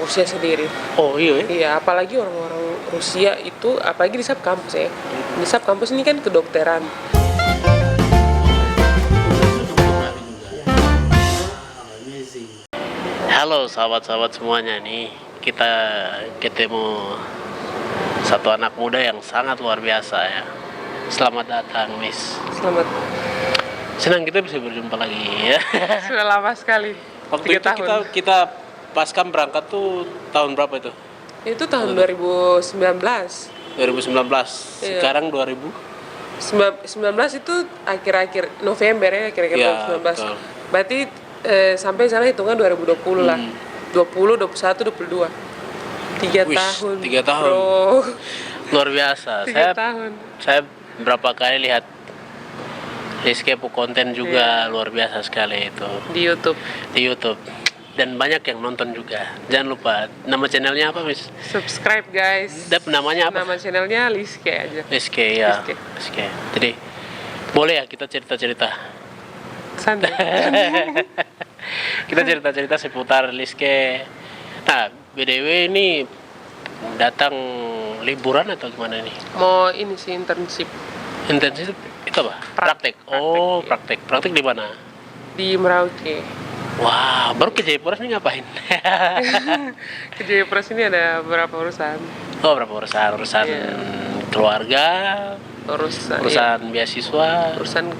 Rusia sendiri. Oh iya. Iya, apalagi orang-orang Rusia itu, apalagi di SAP kampus ya. Di SAP kampus ini kan kedokteran. Halo sahabat-sahabat semuanya, nih kita ketemu satu anak muda yang sangat luar biasa ya. Selamat datang, Miss. Selamat. Senang kita bisa berjumpa lagi ya. Sudah lama sekali. Waktu 3 itu tahun. kita pasca berangkat tuh tahun berapa itu? Itu tahun 2019. 2019. Iya. Sekarang 2000. 19 itu akhir-akhir November ya, kira-kira Ya, 2019. betul. Berarti sampai sana hitungan 2020 lah. 20, 21, 22. 3 Wish, tahun. 3 tahun. Bro. Luar biasa. 3 tahun. Saya berapa kali lihat Rizky konten juga luar biasa sekali itu Di YouTube. di YouTube, dan banyak yang nonton juga. Jangan lupa nama channelnya apa, Miss? Subscribe guys. Namanya apa? Nama channelnya Rizky aja. Rizky ya. Rizky. Rizky. Jadi boleh ya kita cerita-cerita. Santai. Kita cerita-cerita seputar Rizky. Nah, BDW ini datang liburan atau gimana nih? Mau ini sih internship Intensif itu apa? Praktek. Oh, Iya. praktek. Praktek di mana? di Merauke. Wah, baru ke Jayapura nih ngapain? Ke Jayapura ini ada beberapa urusan. Oh, berapa urusan? Urusan Iya. keluarga, Urusan beasiswa. urusan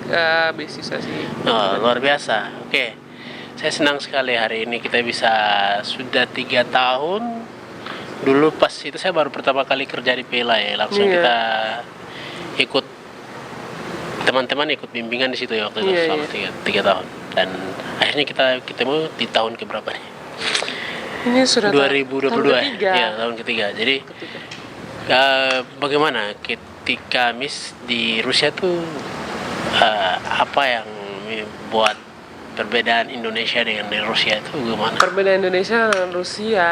beasiswa sih. Oh, luar biasa. Oke, saya senang sekali hari ini kita bisa sudah 3 tahun. Dulu pas itu saya baru pertama kali kerja di Pela ya, langsung Iya. kita ikut, teman-teman ikut bimbingan di situ ya waktu itu Iya, selama iya. 3 tahun, dan akhirnya kita ketemu di tahun keberapa nih? Ini sudah 2022 tahun ketiga. ya, tahun ketiga. Jadi bagaimana ketika Miss di Rusia tuh, apa yang buat perbedaan Indonesia dengan di Rusia itu gimana? Perbedaan Indonesia dengan Rusia,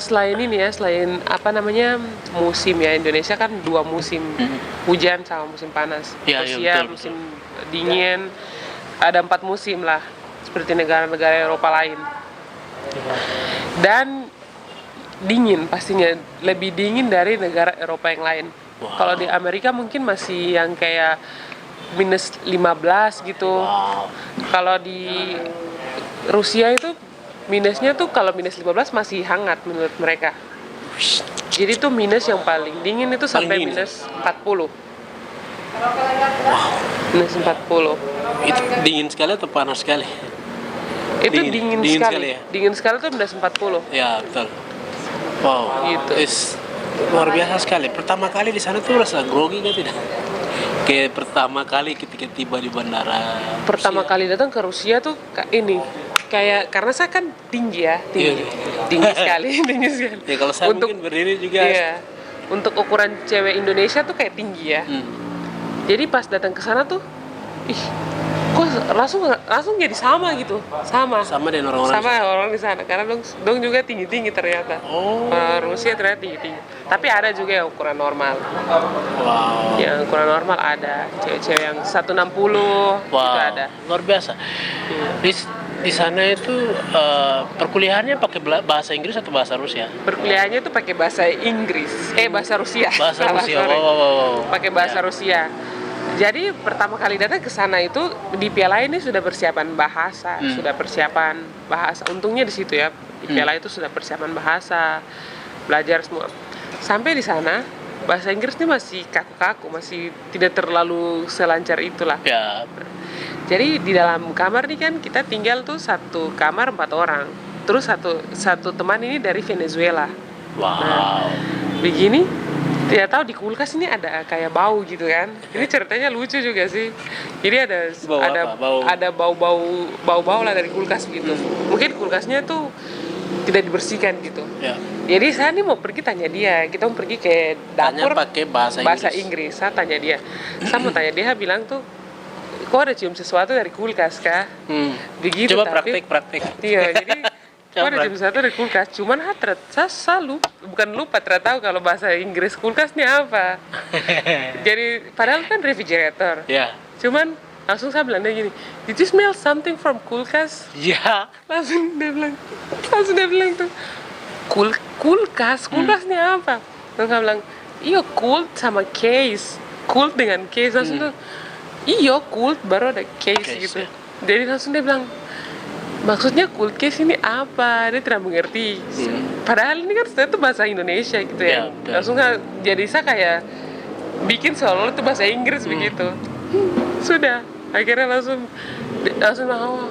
selain ini ya, selain apa namanya musim ya, Indonesia kan 2 musim, hujan sama musim panas. Ya, ya, Rusia betul, musim dingin, ada 4 musim lah, seperti negara-negara Eropa lain. Dan dingin pastinya, lebih dingin dari negara Eropa yang lain. Wow. Kalau di Amerika mungkin masih yang kayak minus 15 gitu. Wow. Kalau di Rusia itu minusnya tuh, kalau minus 15 masih hangat menurut mereka. Jadi tuh minus yang paling dingin itu sampai dingin, minus 40. Minus 40. Itu dingin sekali atau panas sekali? Itu Dingin dingin sekali. sekali ya? Dingin sekali tuh minus 40. Ya, betul. Wow, Gitu. luar biasa sekali. Pertama kali di sana tuh rasa grogi kan tidak? Kayak pertama kali ketika tiba di bandara. Pertama Rusia. kali datang ke Rusia tuh ini kayak, karena saya kan tinggi ya, tinggi. Iya. Tinggi sekali, tinggi sekali. Ya kalau saya mungkin berdiri juga. Iya. Untuk ukuran cewek Indonesia tuh kayak tinggi ya. Jadi pas datang ke sana tuh, ih, kok langsung jadi sama gitu, sama dengan orang-orang. sama orang di sana, karena dong juga tinggi ternyata. Oh. Orang Rusia ternyata tinggi. Tapi ada juga yang ukuran normal. Wow. Yang ukuran normal ada, cewek-cewek yang 160 Wow. itu ada. Luar biasa. Di sana itu perkuliahannya pakai bahasa Inggris atau bahasa Rusia? Perkuliahannya tuh pakai bahasa Inggris, bahasa Rusia. Bahasa Salah, Rusia. sorry. Wow. Pakai bahasa Ya. Rusia. Jadi pertama kali datang ke sana itu di Piala ini sudah persiapan bahasa, sudah persiapan bahasa. Untungnya di situ ya, di Piala itu sudah persiapan bahasa, belajar semua. Sampai di sana bahasa Inggrisnya masih kaku-kaku, masih tidak terlalu selancar itulah. Ya. Jadi di dalam kamar nih kan kita tinggal tuh satu kamar 4 orang. Terus satu teman ini dari Venezuela. Wow. Begini, tidak tahu di kulkas ini ada kayak bau gitu kan. Ini ceritanya lucu juga sih. Jadi Bau ada apa? Bau- ada bau lah dari kulkas gitu. Mungkin kulkasnya tuh tidak dibersihkan gitu. Ya. Jadi saya nih mau pergi tanya dia, kita mau pergi ke dapur, Tanya pakai bahasa Inggris. Saya tanya dia, saya mau tanya dia, bilang tuh, kok ada cium sesuatu dari kulkas kah? Begitu. Coba tapi praktek. iya, jadi kok ada Coba. cium sesuatu dari kulkas. Cuman saya bukan lupa, tidak tahu kalau bahasa Inggris kulkasnya apa. Jadi padahal kan refrigerator. Ya. Cuman langsung saya bilang dia gini, did you smell something from kulkas? Ya. Langsung dia bilang tuh, kulkasnya apa? Terus saya bilang, iya kult sama case, kult dengan case. Langsung tuh, iya kult baru ada case gitu. Ya. Jadi langsung dia bilang, maksudnya kult case ini apa? Dia tidak mengerti. Padahal ini kan itu bahasa Indonesia gitu ya. betul. Langsung jadi saya kayak bikin seolah itu bahasa Inggris begitu. Sudah, akhirnya langsung oh,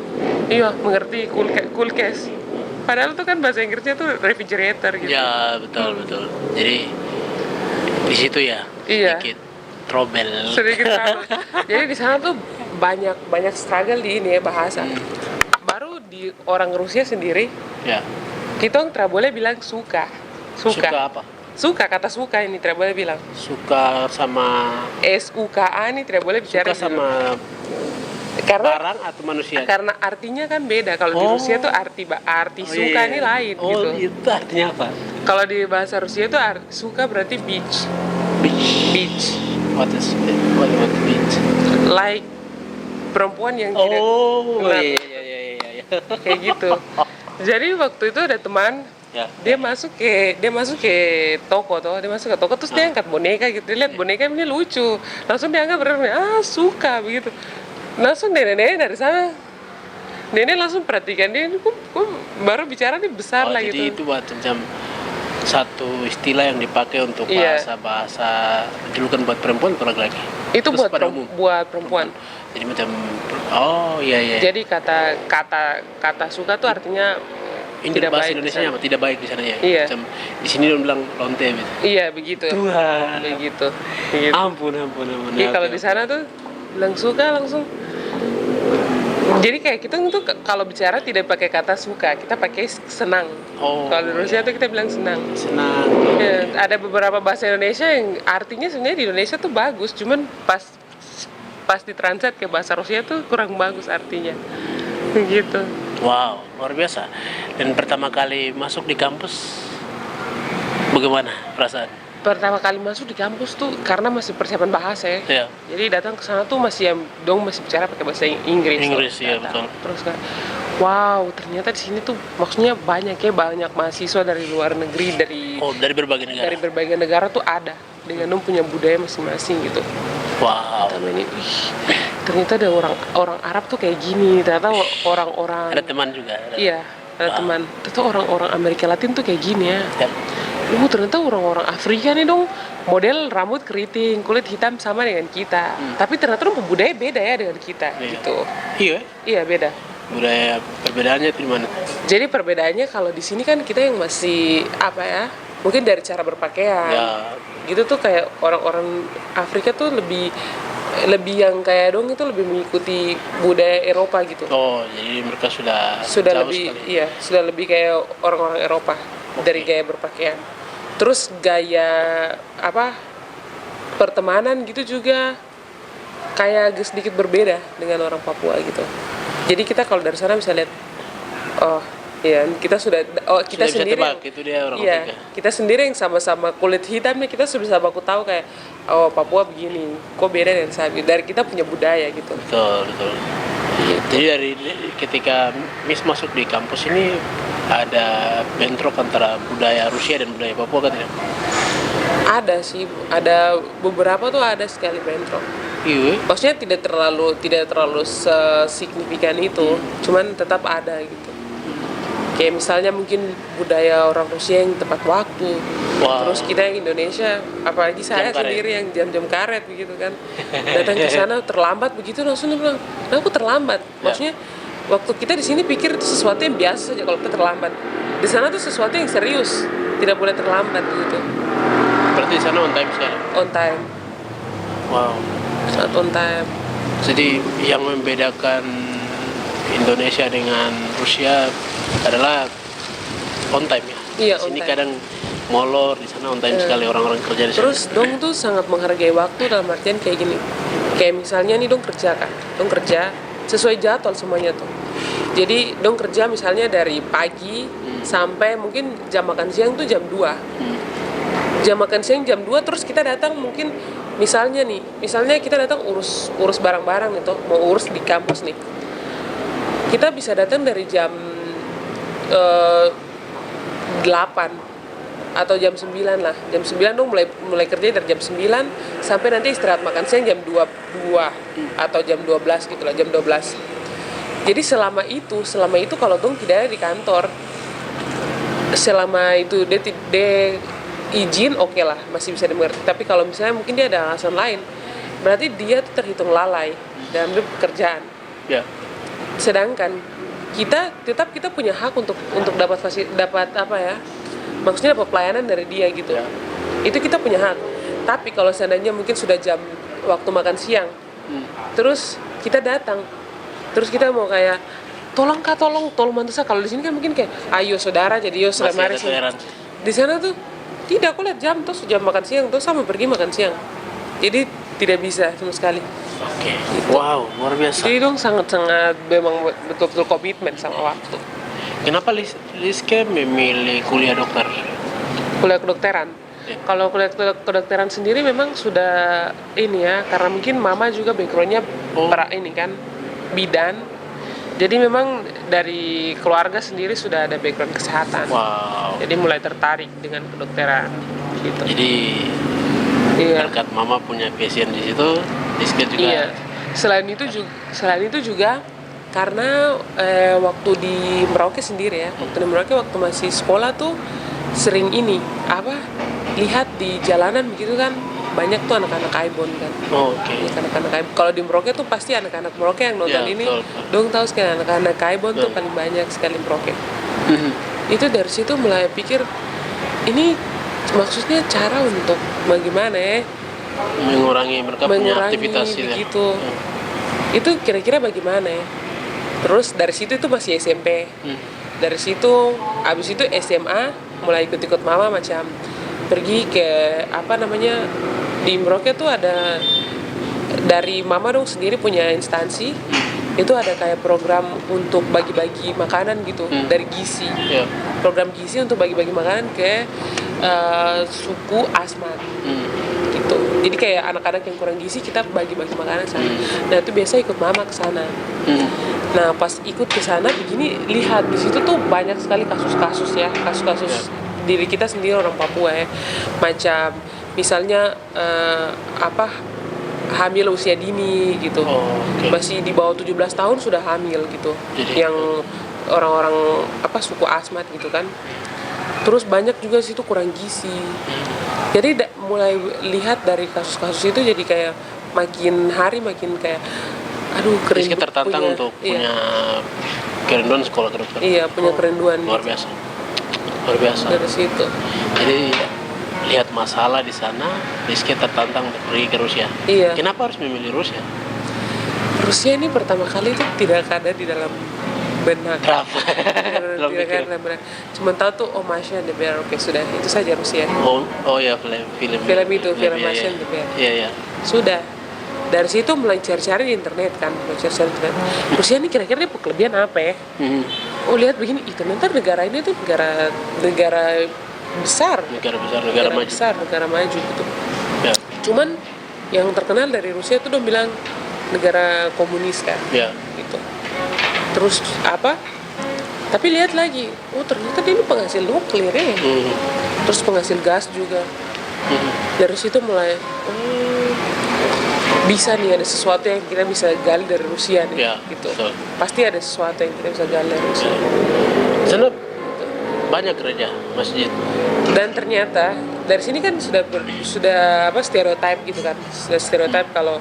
iya mengerti cool case. Padahal itu kan bahasa Inggrisnya tuh refrigerator gitu. Ya betul. Jadi di situ ya Iya. sedikit trouble. Sedikit trouble. Jadi di sana tuh banyak struggle di ini ya bahasa. Baru di orang Rusia sendiri, Ya. kita tidak boleh bilang suka. Suka apa? Suka, kata suka ini tidak boleh bilang. Suka sama SUKA ini tidak boleh bicara. suka sama karena barang atau manusia? karena artinya kan beda. Kalau di Rusia tuh arti suka ini lain gitu. Itu artinya apa? Kalau di bahasa Rusia tuh suka berarti beach. Beach. What beach? Like perempuan yang tidak benar. Iya. Kayak gitu. Jadi waktu itu ada teman, Ya. dia masuk ke toko terus dia angkat boneka gitu. Dia lihat boneka ini lucu. Langsung dia anggap suka begitu. Langsung nenek dari sana. Nenek langsung perhatikan dia, ini kok baru bicara nih besar lah Jadi gitu. itu buat macam satu istilah yang dipakai untuk Iya. bahasa julukan buat perempuan atau laki-laki? Itu Terus buat pada umum? buat perempuan. Jadi macam iya. Jadi kata suka tuh artinya tidak bahasa baik. Indonesia di sana. apa tidak baik di sana ya? Iya. Macam di sini dia bilang lonte gitu. Iya begitu. Tuhan. Begitu. Ampun. Jadi kalau di sana tuh bilang suka langsung. Jadi kayak kita tuh kalau bicara tidak pakai kata suka, kita pakai senang. Kalau di Rusia tuh kita bilang senang. Senang. Ya, ada beberapa bahasa Indonesia yang artinya sebenarnya di Indonesia tuh bagus, cuman pas ditranslate ke bahasa Rusia tuh kurang bagus artinya. Gitu. Wow, luar biasa. Dan pertama kali masuk di kampus, bagaimana perasaan? Pertama kali masuk di kampus tuh karena masih persiapan bahasa ya. Ya. Jadi datang ke sana tuh masih bicara pakai bahasa Inggris. Inggris, tuh, iya, datang. betul. Terus kayak wow, ternyata di sini tuh maksudnya banyak mahasiswa dari luar negeri, Dari berbagai negara. dari berbagai negara tuh ada dengan punya budaya masing-masing gitu. Wow. Ternyata ada orang Arab tuh kayak gini, ternyata orang-orang Ada teman juga. iya, ada teman. Ternyata orang-orang Amerika Latin tuh kayak gini ya. Ya. Ternyata orang-orang Afrika nih dong model rambut keriting, kulit hitam sama dengan kita. Tapi ternyata dong budaya beda ya dengan kita gitu. Iya. Iya beda. Budaya perbedaannya itu di mana? Jadi perbedaannya kalau di sini kan kita yang masih mungkin dari cara berpakaian. Ya. Gitu tuh kayak orang-orang Afrika tuh lebih yang kayak dong itu lebih mengikuti budaya Eropa gitu. Jadi mereka sudah jauh lebih sekali. sudah lebih kayak orang-orang Eropa dari gaya berpakaian. Terus gaya pertemanan gitu juga kayak agak sedikit berbeda dengan orang Papua gitu. Jadi kita kalau dari sana bisa lihat kita Sudah sendiri bisa tebak itu dia orang Afrika. kita sendiri yang sama-sama kulit hitamnya kita sudah bisa baku tahu kayak Papua begini, kok beda dengan Sabi. Dari kita punya budaya gitu. Betul. Jadi dari ketika Miss masuk di kampus ini ada bentrok antara budaya Rusia dan budaya Papua kan tidak? Ada sih, ada beberapa tuh ada sekali bentrok. Iya. Maksudnya tidak terlalu signifikan itu, cuman tetap ada gitu. Kayak misalnya mungkin budaya orang Rusia yang tepat waktu, terus kita yang Indonesia, apalagi saya sendiri yang jam-jam karet begitu kan, datang ke sana terlambat begitu langsung dia bilang, nah aku terlambat. Maksudnya waktu kita di sini pikir itu sesuatu yang biasa saja kalau kita terlambat. Di sana tuh sesuatu yang serius, tidak boleh terlambat gitu. Berarti di sana on time sekali. On time. Wow. Saat on time. Jadi yang membedakan Indonesia dengan Rusia adalah on time ya. Iya, Di sini on time. kadang molor, di sana on time sekali orang-orang kerja di sana. Terus dong tuh sangat menghargai waktu dalam artian kayak gini. Kayak misalnya nih dong kerja kan, dong kerja sesuai jadwal semuanya tuh. Jadi dong kerja misalnya dari pagi sampai mungkin jam makan siang tuh jam 2. Jam makan siang jam 2 terus kita datang mungkin misalnya kita datang urus barang-barang nih tuh, mau urus di kampus nih. Kita bisa datang dari jam 8 atau jam 9 lah. Jam 9 dong mulai kerja dari jam 9 sampai nanti istirahat makan siang jam 22 atau jam 12 gitu lah, jam 12. Jadi selama itu kalau dong tidak ada di kantor, selama itu dia izin oke lah, masih bisa dimengerti. Tapi kalau misalnya mungkin dia ada alasan lain, berarti dia tuh terhitung lalai dalam pekerjaan. Ya. Sedangkan kita punya hak untuk dapat apa ya, maksudnya dapat pelayanan dari dia gitu. Ya. Itu kita punya hak. Tapi kalau seandainya mungkin sudah jam waktu makan siang, terus kita datang, terus kita mau kayak tolong bantu saya. Kalau di sini kan mungkin kayak ayo saudara, jadi yo sudah mari sih. Di sana tuh tidak, aku lihat jam tuh jam makan siang tuh sama pergi makan siang. Jadi tidak bisa sama sekali. Oke. Gitu. Wow, luar biasa. Jadi dong sangat memang betul-betul komitmen sama waktu. Kenapa Liske memilih kuliah dokter? Kuliah kedokteran. Ya. Kalau kuliah kedokteran sendiri memang sudah ini ya, karena mungkin mama juga backgroundnya ini kan bidan. Jadi memang dari keluarga sendiri sudah ada background kesehatan. Wow. Jadi mulai tertarik dengan kedokteran gitu. Jadi Iya. berkat mama punya passion di situ, Liske juga. Iya. Selain itu juga karena waktu di Merauke sendiri ya, waktu masih sekolah tuh sering ini lihat di jalanan begitu kan, banyak tuh anak-anak Aibon kan. Oh, oke. Anak-anak Aibon. Kalau di Merauke tuh pasti anak-anak Merauke yang nonton Ya, ini, betul. dong tahu sekali anak-anak Aibon tuh paling banyak sekali Merauke. Itu dari situ mulai pikir ini maksudnya cara untuk bagaimana ya Mengurangi mereka punya aktivitas begitu. Itu kira-kira bagaimana ya. Terus dari situ itu masih SMP. Dari situ abis itu SMA mulai ikut-ikut mama macam pergi ke di Merauke tuh ada dari mama dong sendiri punya instansi. Itu ada kayak program untuk bagi-bagi makanan gitu dari gizi. Ya. Program gizi untuk bagi-bagi makanan ke suku Asmat. Gitu. Jadi kayak anak-anak yang kurang gizi kita bagi-bagi makanan sana. Nah, itu biasa ikut mama ke sana. Nah, pas ikut ke sana begini lihat di situ tuh banyak sekali kasus-kasus diri kita sendiri orang Papua ya. Macam misalnya hamil usia dini gitu. Masih di bawah 17 tahun sudah hamil gitu. Jadi, yang orang-orang suku Asmat gitu kan. Terus banyak juga situ kurang gizi. Jadi mulai lihat dari kasus-kasus itu jadi kayak makin hari makin kayak keren. Rizky tertantang untuk punya kerinduan sekolah kedokteran. Iya, punya kerinduan. Luar biasa. Luar biasa. Dari situ. Jadi lihat masalah di sana, Rizky tertantang untuk pergi ke Rusia. Iya. Kenapa harus memilih Rusia? Rusia ini pertama kali itu tidak ada di dalam benak. Kenapa? Tidak ada dalam benak. Cuma tahu tuh Masha de Bear, oke sudah itu saja Rusia. Oh ya film Masha de Bear. Iya. Sudah. Dari situ mulai cari-cari di internet kan, Rusia ini kira-kira dia kelebihan apa ya? Oh lihat begini, ternyata negara ini tuh negara besar. Negara maju gitu. Ya. Cuman yang terkenal dari Rusia tuh dong bilang negara komunis kan. Ya. Gitu. Terus tapi lihat lagi, ternyata dia ini penghasil nuklir ya. Terus penghasil gas juga. Dari situ mulai bisa nih ada sesuatu yang kita bisa gali dari Rusia nih, gitu. Betul. Pasti ada sesuatu yang kita bisa gali dari Rusia. Sana banyak gereja, masjid. Dan ternyata dari sini kan sudah stereotype gitu kan, sudah stereotype kalau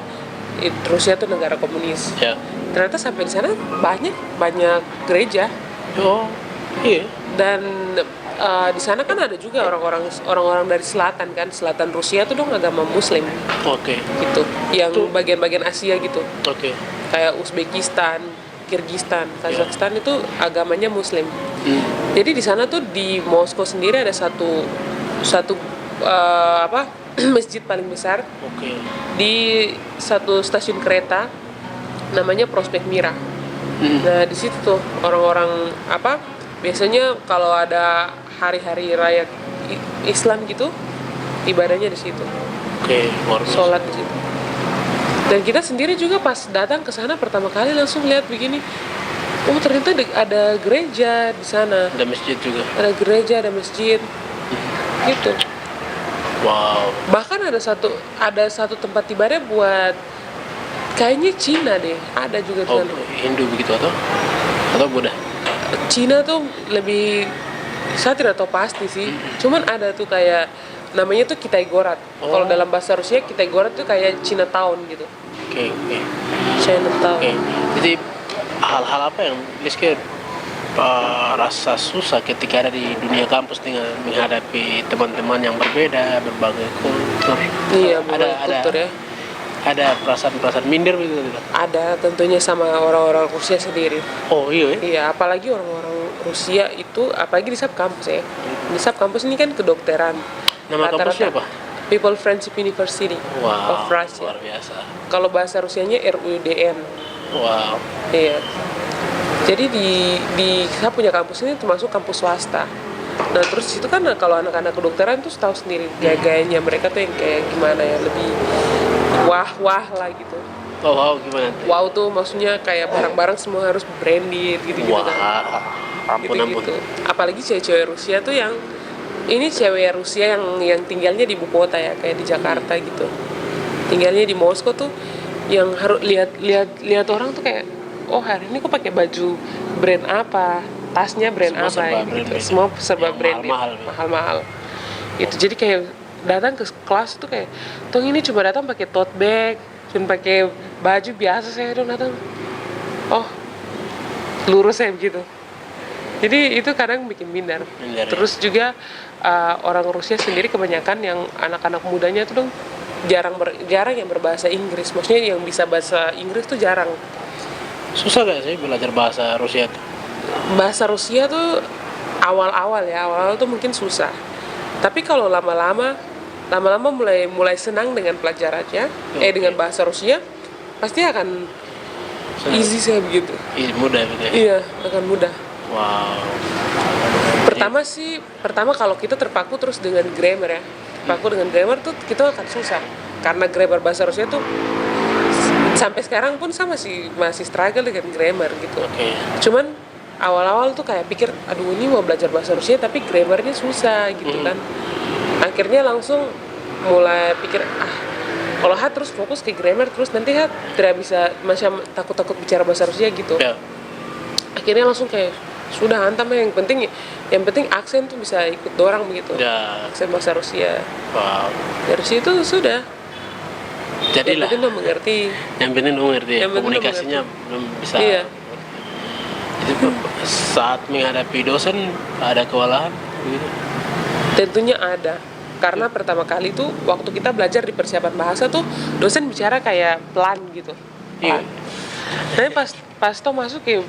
Rusia itu negara komunis. Ya. Ternyata sampai di sana banyak gereja. Oh, iya. Dan di sana kan ada juga orang-orang dari selatan kan, selatan Rusia tuh dong agama Muslim. Oke. Gitu. Yang bagian-bagian Asia gitu. Oke. Kayak Uzbekistan, Kirgistan, Kazakhstan itu agamanya Muslim. Jadi di sana tuh di Moskow sendiri ada satu masjid paling besar. Oke. Di satu stasiun kereta namanya Prospek Mira. Nah, di situ tuh orang-orang biasanya kalau ada hari-hari raya Islam gitu, ibadahnya di situ. Oke, sholat di situ. Dan kita sendiri juga pas datang ke sana pertama kali langsung lihat begini, Oh ternyata ada gereja di sana, Ada masjid juga. ada gereja, ada masjid, gitu. Wow. Bahkan ada satu tempat ibadah buat kayaknya Cina deh, ada juga di Oh, sana. Hindu begitu atau Buddha? Cina tuh lebih, saya tidak tahu pasti sih, cuman ada tuh kayak namanya tuh Kitaigorat. Kalau Oh. dalam bahasa Rusia Kitaigorat tuh kayak Chinatown gitu. Oke. Chinatown. Oke. Jadi hal-hal apa yang Rizky rasa susah ketika ada di dunia kampus dengan menghadapi teman-teman yang berbeda, berbagai kultur? Iya, ada berbagai ada kultur ya. ada perasaan-perasaan minder begitu tidak? Ada tentunya sama orang-orang Rusia sendiri. Oh iya ya. Iya, apalagi orang-orang Rusia itu, apalagi di sub kampus ya. Di sub kampus ini kan kedokteran. Nama kampusnya apa? People Friendship University Wow, of Russia. luar biasa. Kalau bahasa Rusianya RUDN. Wow. Iya. Jadi di saya punya kampus ini termasuk kampus swasta. Nah terus itu kan kalau anak-anak kedokteran tuh tahu sendiri gaya-gayanya mereka tuh yang kayak gimana ya, lebih wah lah gitu. Oh, wow, gimana? Wow tuh maksudnya kayak barang-barang semua harus branded gitu-gitu Wah, kan. ampun. Gitu-gitu. Apalagi cewek-cewek Rusia tuh yang ini cewek Rusia yang tinggalnya di ibu kota ya, kayak di Jakarta gitu. Tinggalnya di Moskow tuh yang harus lihat orang tuh kayak, oh hari ini kok pakai baju brand apa, tasnya brand Semua apa serba gitu. branded. Semua serba Yang branded, mahal-mahal. Itu jadi kayak datang ke kelas tuh kayak, tong ini cuma datang pakai tote bag, cuma pakai baju biasa saya dong datang. Oh, lurus saya begitu. Jadi itu kadang bikin minder. Minder, ya. Terus juga orang Rusia sendiri kebanyakan yang anak-anak mudanya tuh dong jarang yang berbahasa Inggris. Maksudnya yang bisa bahasa Inggris tuh jarang. Susah gak sih belajar bahasa Rusia tuh? Bahasa Rusia tuh awal-awal tuh mungkin susah. Tapi kalau lama-lama mulai senang dengan pelajarannya, dengan bahasa Rusia, pasti akan easy saya begitu. Mudah gitu ya? Iya, akan mudah. Wow. Pertama kalau kita terpaku terus dengan grammar ya. Terpaku dengan grammar tuh kita akan susah. Karena grammar bahasa Rusia tuh sampai sekarang pun saya masih struggle dengan grammar gitu. Oke. Cuman awal-awal tuh kayak pikir, aduh ini mau belajar bahasa Rusia tapi grammarnya susah gitu kan. Akhirnya langsung mulai pikir, kalau terus fokus ke grammar terus nanti tidak bisa macam takut-takut bicara bahasa Rusia gitu. Ya. Akhirnya langsung kayak sudah hantam ya, yang penting aksen tuh bisa ikut dorang begitu. Ya. Aksen bahasa Rusia. Wow. Dari situ sudah. Jadilah. Yang penting udah mengerti. Yang penting lu ngerti ya, Yang penting lu komunikasinya belum bisa. Iya. Jadi saat menghadapi dosen ada kewalahan gitu. Tentunya ada. Karena pertama kali tuh waktu kita belajar di persiapan bahasa tuh dosen bicara kayak pelan gitu. Iya. Tapi pas tuh masuk ke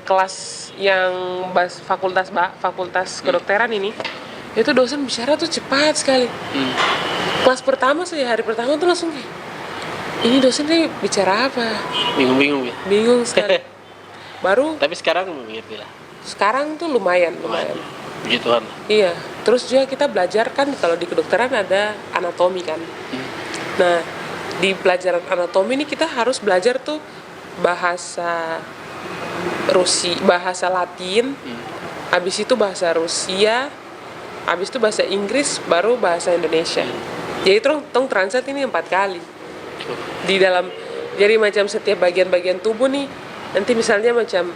kelas yang fakultas kedokteran ini, itu dosen bicara tuh cepat sekali. Kelas pertama hari pertama tuh langsung kayak, ini dosen nih bicara apa? Bingung ya. Bingung sekali. Baru Tapi sekarang mengerti lah. sekarang tuh lumayan. Puji Tuhan lah. Iya, terus juga kita belajar kan kalau di kedokteran ada anatomi kan. Nah, di pelajaran anatomi ini kita harus belajar tuh bahasa bahasa Latin, habis itu bahasa Rusia, habis itu bahasa Inggris, baru bahasa Indonesia. Jadi tong translate ini 4 kali. Di dalam, jadi macam setiap bagian-bagian tubuh nih, nanti misalnya macam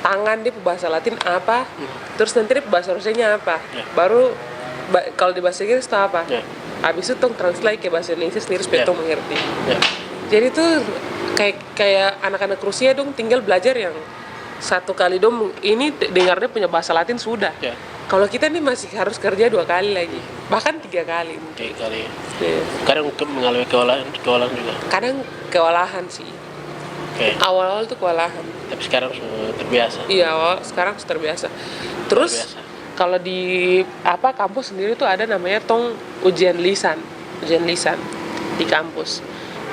tangan dia bahasa Latin apa, terus nanti dia bahasa Rusianya apa, baru kalau di bahasa Inggris itu apa, habis itu tong translate ke bahasa Indonesia sendiri supaya tong mengerti. Jadi tuh kayak anak-anak Rusia dong tinggal belajar yang satu kali dong ini dengarnya punya bahasa Latin sudah. Kalau kita nih masih harus kerja 2 kali lagi, bahkan 3 kali mungkin. 3 kali. Yeah. Kadang mengalami kewalahan juga. Kadang kewalahan sih. Awal-awal tuh kewalahan. Tapi sekarang sudah terbiasa. Iya, sekarang sudah terbiasa. Terus kalau di kampus sendiri tuh ada namanya ujian lisan di kampus.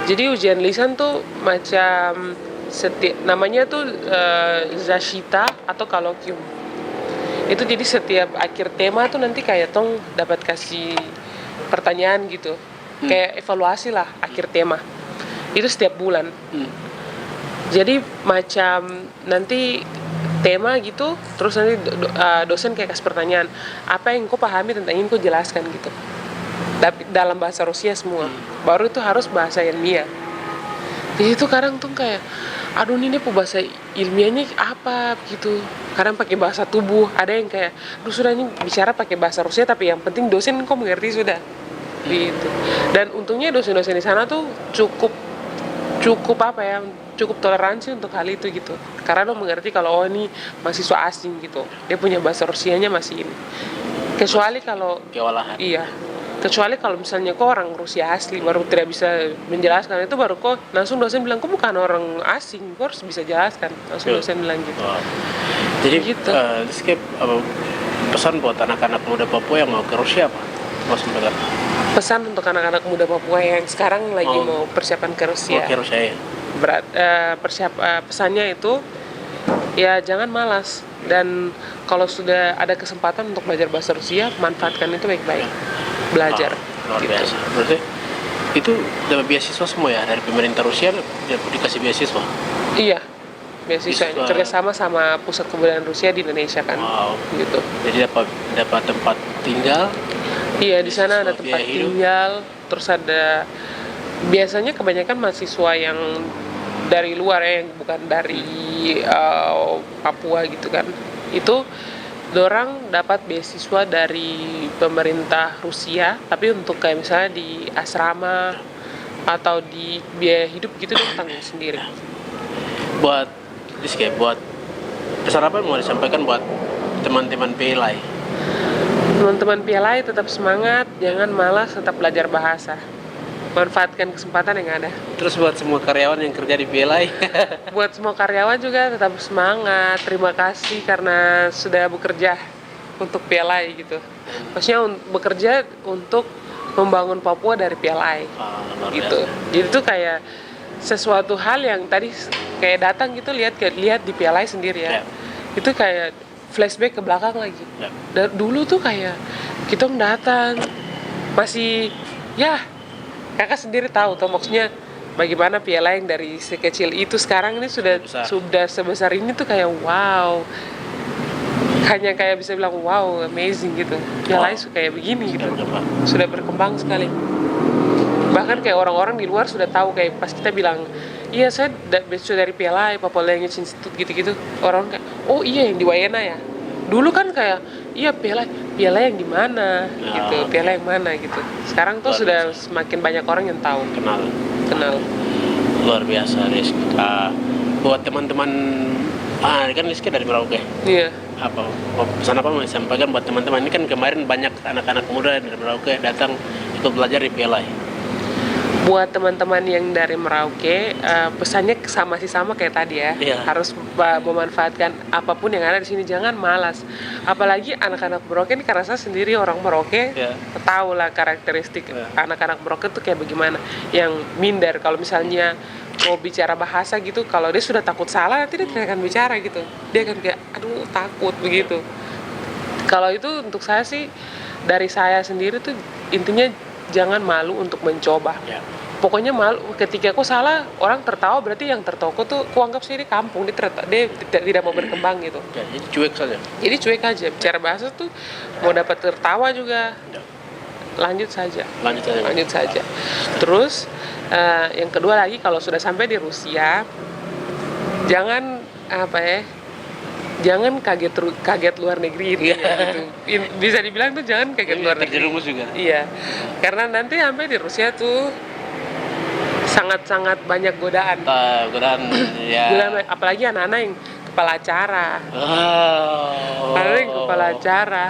Jadi ujian lisan tuh macam namanya tuh zashita atau kolokium. Itu jadi setiap akhir tema tuh nanti kayak tong dapat kasih pertanyaan gitu. Kayak evaluasi lah akhir tema. Itu setiap bulan. Jadi macam nanti tema gitu, terus nanti dosen kayak kasih pertanyaan, apa yang kau pahami tentang ini kau jelaskan gitu. Dalam bahasa Rusia semua. Baru itu harus bahasa ilmiah. Jadi itu kadang tuh kayak, aduh ini bahasa ilmiahnya apa gitu. Kadang pakai bahasa tubuh, ada yang kayak, aduh sudah ini bicara pakai bahasa Rusia tapi yang penting dosen kok mengerti sudah. Gitu. Dan untungnya dosen-dosen di sana tuh cukup apa ya, cukup toleransi untuk hal itu gitu. Karena lo mengerti kalau ini mahasiswa asing gitu. Dia punya bahasa Rusianya masih ini. Kecuali kalau Kewalahan. iya. Kecuali kalau misalnya kok orang Rusia asli baru tidak bisa menjelaskan itu, baru kok langsung dosen bilang kok bukan orang asing, kok harus bisa jelaskan. Langsung dosen bilang gitu. Wow. Jadi Gitu. Rizky, pesan buat anak-anak muda Papua yang mau ke Rusia apa? Mau sampaikan? Pesan untuk anak-anak muda Papua yang sekarang lagi mau persiapan ke Mau Rusia. ke Rusia ya? Pesannya itu ya jangan malas, dan kalau sudah ada kesempatan untuk belajar bahasa Rusia, manfaatkan itu baik-baik. Belajar. Luar Gitu. biasa. Berarti itu dapat beasiswa semua ya dari pemerintah Rusia, dikasih beasiswa. Iya. Beasiswa Beasiswa. kerjasama sama Pusat Kebudayaan Rusia di Indonesia kan. Wow. Gitu. Jadi dapat tempat tinggal. Iya, di sana ada Beasiswa tempat biaya hidup. tinggal, terus ada biasanya kebanyakan mahasiswa yang dari luar ya, yang bukan dari Papua gitu kan. Itu dorang dapat beasiswa dari pemerintah Rusia, tapi untuk kayak misalnya di asrama atau di biaya hidup gitu dia tanggung sendiri. Buat Rizky, buat pesan apa yang mau disampaikan buat teman-teman PLI? Teman-teman PLI tetap semangat, jangan malas, tetap belajar bahasa. Manfaatkan kesempatan yang ada. Terus buat semua karyawan yang kerja di PLI, Buat semua karyawan juga tetap semangat. Terima kasih karena sudah bekerja untuk PLI gitu. Maksudnya bekerja untuk membangun Papua dari PLI luar gitu. biasa. Jadi itu kayak sesuatu hal yang tadi kayak datang gitu, lihat di PLI sendiri ya. Ya. Itu kayak flashback ke belakang lagi. Ya. Dulu tuh kayak kita datang masih ya, kakak sendiri tahu tuh maksudnya bagaimana PLI yang dari sekecil itu sekarang ini sudah sebesar ini tuh kayak wow. Hanya kayak bisa bilang wow, amazing gitu. PLI kayak begini gitu. Sudah berkembang sekali. Bahkan kayak orang-orang di luar sudah tahu, kayak pas kita bilang, iya saya beasiswa dari PLI, Papua Language Institute gitu-gitu. Orang kayak, oh iya yang di Wayena ya. Dulu kan kayak, iya PLI yang di mana gitu, PLI yang mana gitu. Sekarang tuh sudah semakin banyak orang yang tahu. Kenal. Luar biasa, Rizky. Buat teman-teman, kan Rizky dari Merauke. Iya. Pesan apa mau disampaikan buat teman-teman? Ini kan kemarin banyak anak-anak muda dari Merauke datang ikut belajar di PLI. Buat teman-teman yang dari Merauke, pesannya sama kayak tadi ya. Iya. Harus memanfaatkan apapun yang ada di sini, jangan malas. Apalagi anak-anak Merauke ini, karena saya sendiri orang Merauke, Iya. tahu lah karakteristik Iya. anak-anak Merauke tuh kayak bagaimana. Yang minder kalau misalnya mau bicara bahasa gitu, kalau dia sudah takut salah nanti dia tidak akan bicara gitu. Dia akan kayak aduh takut begitu. Kalau itu untuk saya sih, dari saya sendiri tuh intinya jangan malu untuk mencoba. Ya. Pokoknya malu ketika aku salah, orang tertawa berarti yang tertawa tuh kuanggap sih di kampung, dia tidak mau berkembang gitu. Ya, jadi cuek saja. Jadi cuek aja, bicara bahasa tuh mau dapat tertawa juga Ya. lanjut saja. Lanjut saja. Terus yang kedua lagi, kalau sudah sampai di Rusia, jangan jangan kaget luar negeri gitu. Bisa dibilang tuh jangan kaget luar negeri. Terjerumus juga. Iya, karena nanti sampai di Rusia tuh sangat-sangat banyak godaan. Godaan ya. Godaan, apalagi anak-anak yang kepala acara. Anak-anak yang kepala acara.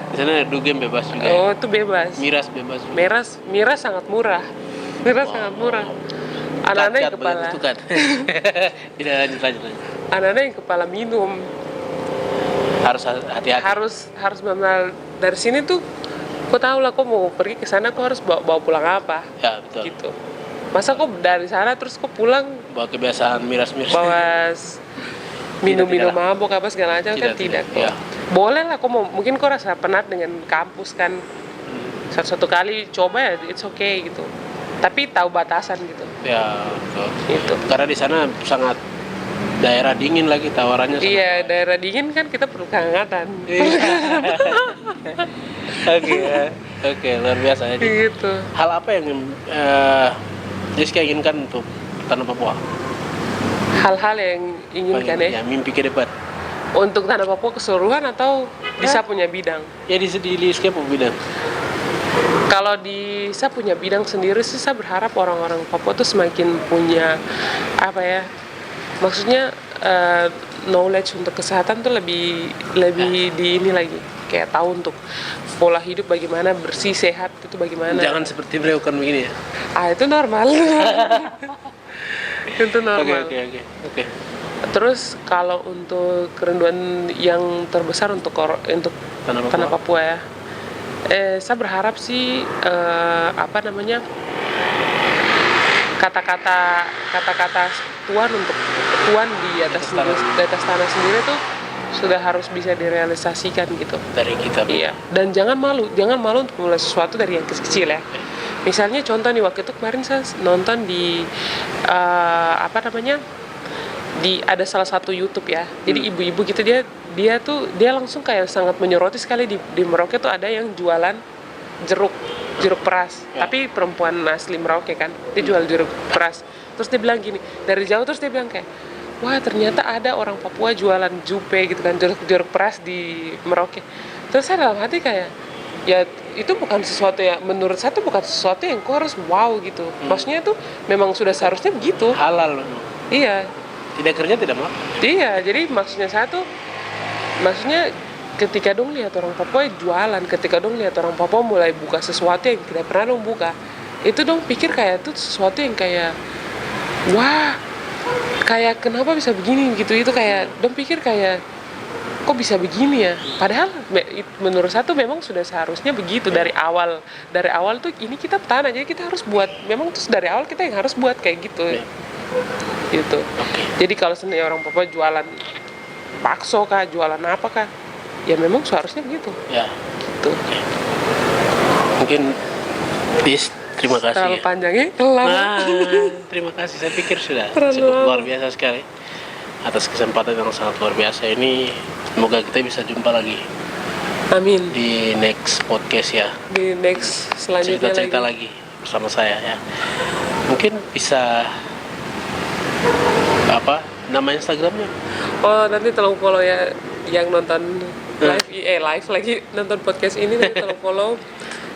Di sana dugem bebas juga. Oh, itu bebas. Miras bebas juga. Miras sangat murah. Sangat murah. Anak-anak yang kepala. Tidak lanjut. Anak-anak yang kepala minum. Harus hati-hati. Harus benar dari sini tuh. Kau tahu lah, kau mau pergi ke sana, kau harus bawa pulang apa? Ya betul. Gitu. Masa kau dari sana terus kau pulang Bawa kebiasaan miras. bawa minum mabok apa segala macam, kan tidak kok. Ya. Boleh lah, kau mungkin kau rasa penat dengan kampus kan, satu kali coba ya it's okay gitu, tapi tahu batasan gitu. Ya betul. Itu Karena di sana sangat daerah dingin lagi tawarannya sama. Iya, daerah dingin kan kita perlu kehangatan. Oke, oke, luar biasa ya. Gitu. Hal apa yang Jessica inginkan untuk Tanah Papua? Hal-hal yang inginkan ya. Ya, mimpi ke depan. Untuk Tanah Papua keseluruhan atau di saya punya bidang? Ya di Jessica bidang. Kalau di saya punya bidang sendiri sih, saya berharap orang-orang Papua tuh semakin punya apa ya? Maksudnya knowledge untuk kesehatan tuh lebih di ini lagi, kayak tahu untuk pola hidup bagaimana, bersih sehat itu bagaimana. Jangan seperti beliau kan begini ya. Itu normal. Itu normal. Oke. Terus kalau untuk kerinduan yang terbesar untuk Tanah Papua ya, saya berharap sih apa namanya, kata-kata Tuhan di atas tanah sendiri tuh sudah harus bisa direalisasikan gitu Dari kita. iya. Dan jangan malu untuk mulai sesuatu dari yang kecil ya. Misalnya contoh nih, waktu itu kemarin saya nonton di apa namanya, ada salah satu YouTube ya, jadi ibu-ibu gitu, dia langsung kayak sangat menyoroti sekali di Merauke tuh ada yang jualan jeruk peras, tapi perempuan asli Merauke kan, dia jual jeruk peras. Terus dia bilang gini, dari jauh terus dia bilang kayak, wah ternyata ada orang Papua jualan jupe gitu kan, jeruk peras di Merauke. Terus saya dalam hati kayak, ya itu bukan sesuatu yang, menurut saya itu bukan sesuatu yang kok harus wow gitu. Maksudnya itu memang sudah seharusnya begitu. Halal. Iya. Tidak kerja tidak mau. Iya, jadi maksudnya ketika dong lihat orang Papua jualan, ketika dong lihat orang Papua mulai buka sesuatu yang tidak pernah dong buka, itu dong pikir kayak itu sesuatu yang kayak, wah, kayak kenapa bisa begini gitu. Itu kayak dong pikir kayak, kok bisa begini ya, padahal menurut saya tuh memang sudah seharusnya begitu dari awal tuh. Ini kita tanah, jadi kita harus buat, memang terus dari awal kita yang harus buat kayak gitu gitu. Jadi kalau seandainya orang Papua jualan bakso kah, jualan apa kah, ya memang seharusnya begitu Ya gitu. Mungkin terima kasih Terlalu ya. panjangnya lama. Terima kasih, saya pikir sudah Terlalu cukup luar biasa sekali atas kesempatan yang sangat luar biasa ini. Semoga kita bisa jumpa lagi Amin. di next podcast ya, Di next selanjutnya cerita-cerita lagi bersama saya ya. Mungkin bisa apa nama Instagramnya? Oh, nanti tolong follow ya yang nonton live lagi nonton podcast ini, nanti tolong follow.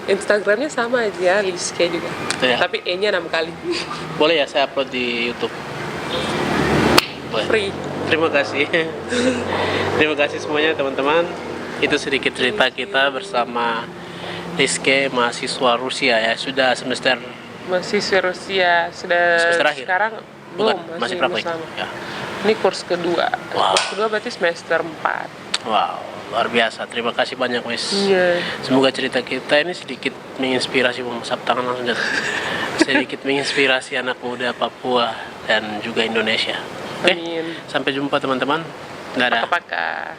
Instagramnya sama aja, Liske juga Ya. tapi E-nya 6 kali. Boleh ya saya upload di YouTube? Boleh. Free. Terima kasih. Terima kasih semuanya teman-teman. Itu sedikit cerita kita bersama Liske, mahasiswa Rusia ya, sudah semester Rusia sudah Semester akhir? sekarang bukan, belum, masih berapa sama. itu? Ya. Ini kurs kedua. Wow. Kurs kedua berarti semester 4. Wow, luar biasa. Terima kasih banyak, Wis. Iya. Semoga cerita kita ini sedikit menginspirasi, mengusap tangan langsung jatuh. Sedikit menginspirasi anak muda Papua dan juga Indonesia. Oke, Amin. sampai jumpa teman-teman. Dadah. Paka-paka.